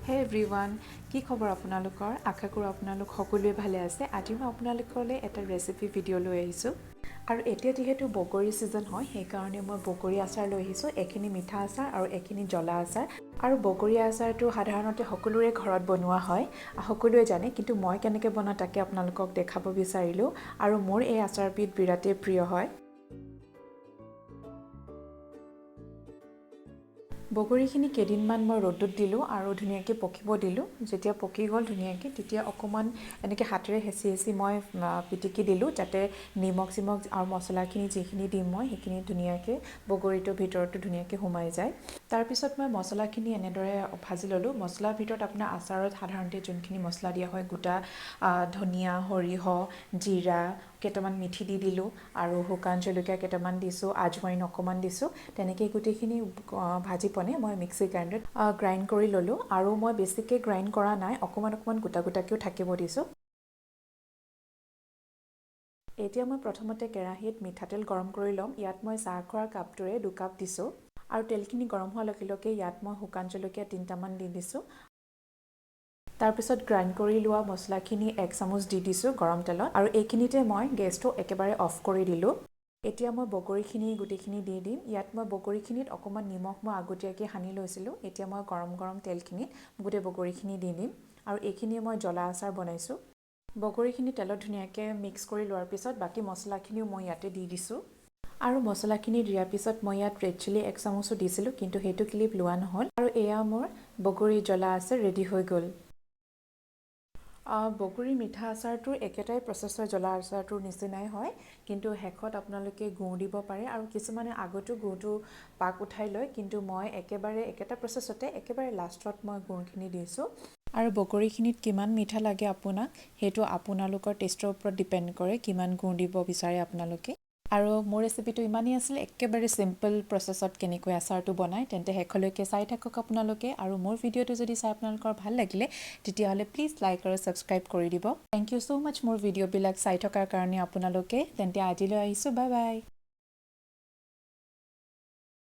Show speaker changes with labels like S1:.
S1: হে এভৰিৱান, কি খবৰ আপোনালোকৰ? আশা কৰোঁ আপোনালোক সকলোৱে ভালে আছে। আজি মই আপোনালোকলৈ এটা ৰেচিপি ভিডিঅ' লৈ আহিছোঁ। আৰু এতিয়া যিহেতু বগৰী ছিজন হয়, সেইকাৰণে মই বগৰী আচাৰ লৈ আহিছোঁ। এখিনি মিঠা আচাৰ আৰু এখিনি জ্বলা আচাৰ। আৰু বগৰী আচাৰটো সাধাৰণতে সকলোৰে ঘৰত বনোৱা হয়, সকলোৱে জানে, কিন্তু মই কেনেকৈ বনাওঁ তাকে আপোনালোকক দেখাব বিচাৰিলোঁ। আৰু মোৰ এই আচাৰবিধ বিৰাটেই প্ৰিয় হয়। বগৰীখিনি কেইদিনমান মই ৰ'দত দিলোঁ আৰু ধুনীয়াকৈ পকিব দিলোঁ। যেতিয়া পকি গ'ল ধুনীয়াকৈ, তেতিয়া অকণমান এনেকৈ হাতেৰে হেঁচি হেঁচি মই পিটিকি দিলোঁ, যাতে নিমখ চিমখ আৰু মছলাখিনি যিখিনি দিম মই সেইখিনি ধুনীয়াকৈ বগৰীটোৰ ভিতৰতো ধুনীয়াকৈ সোমাই যায়। তাৰপিছত মই মছলাখিনি এনেদৰে ভাজি ল'লোঁ। মছলাৰ ভিতৰত আপোনাৰ আচাৰত সাধাৰণতে যোনখিনি মছলা দিয়া হয়, গোটা ধনিয়া, সৰিয়হ, জিৰা, কেইটামান মিঠি দি দিলোঁ আৰু শুকান জলকীয়া কেইটামান দিছোঁ, আজৱাইন অকণমান দিছোঁ। তেনেকৈ গোটেইখিনি ভাজি পনে মই মিক্সি গ্ৰাইণ্ডাৰত গ্ৰাইণ্ড কৰি ল'লোঁ। আৰু মই বেছিকৈ গ্ৰাইণ্ড কৰা নাই, অকণমান গোটা গোটাকৈও থাকিব দিছোঁ। এতিয়া মই প্ৰথমতে কেৰাহীত মিঠাতেল গৰম কৰি ল'ম। ইয়াত মই চাহ খোৱাৰ কাপটোৰে 2 কাপ দিছোঁ। আৰু তেলখিনি গৰম হোৱাৰ লগে লগে ইয়াত মই শুকান জলকীয়া 3টামান দি দিছোঁ। তাৰপিছত গ্ৰাইণ্ড কৰি লোৱা মছলাখিনি 1 চামুচ দি দিছোঁ গৰম তেলত। আৰু এইখিনিতে মই গেছটো একেবাৰে অফ কৰি দিলোঁ। এতিয়া মই বগৰীখিনি গোটেইখিনি দি দিম। ইয়াত মই বগৰীখিনিত অকণমান নিমখ মই আগতীয়াকৈ সানি লৈছিলোঁ। এতিয়া মই গৰম তেলখিনিত গোটেই বগৰীখিনি দি দিম। আৰু এইখিনিয়ে মই জ্বলা আচাৰ বনাইছোঁ। বগৰীখিনি তেলত ধুনীয়াকৈ মিক্স কৰি লোৱাৰ পিছত বাকী মছলাখিনিও মই ইয়াতে দি দিছোঁ। আৰু মছলাখিনি দিয়াৰ পিছত মই ইয়াত ৰেড চিলি 1 চামুচো দিছিলোঁ, কিন্তু সেইটো ক্লিপ লোৱা নহ'ল। আৰু এয়া মোৰ বগৰী জ্বলা আচাৰ ৰেডি হৈ গ'ল। বগৰী মিঠা আচাৰটোৰ একেটাই প্ৰচেছ হয়, জ্বলা আচাৰটোৰ নিচিনাই হয়, কিন্তু শেষত আপোনালোকে গুড় দিব পাৰে আৰু কিছুমানে আগতো গুড়টো পাক উঠাই লয়, কিন্তু মই একেবাৰে একেটা প্ৰচেছতে একেবাৰে লাষ্টত মই গুড়খিনি দিছোঁ। আৰু বগৰীখিনিত কিমান মিঠা লাগে আপোনাক, সেইটো আপোনালোকৰ টেষ্টৰ ওপৰত ডিপেণ্ড কৰে, কিমান গুড় দিব বিচাৰে আপোনালোকে। আৰু মোৰ ৰেচিপিটো ইমানেই আছিলে, একেবাৰে চিম্পল প্ৰচেছত কেনেকৈ আচাৰটো বনায়। তেন্তে শেষলৈকে চাই থাকক আপোনালোকে। আৰু মোৰ ভিডিঅ'টো যদি চাই আপোনালোকৰ ভাল লাগিলে, তেতিয়াহ'লে প্লিজ লাইক আৰু ছাবস্ক্ৰাইব কৰি দিব। থেংক ইউ ছ' মাছ মোৰ ভিডিঅ'বিলাক চাই থকাৰ কাৰণে আপোনালোকে। তেন্তে আজিলৈ আহিছোঁ, বাই বাই।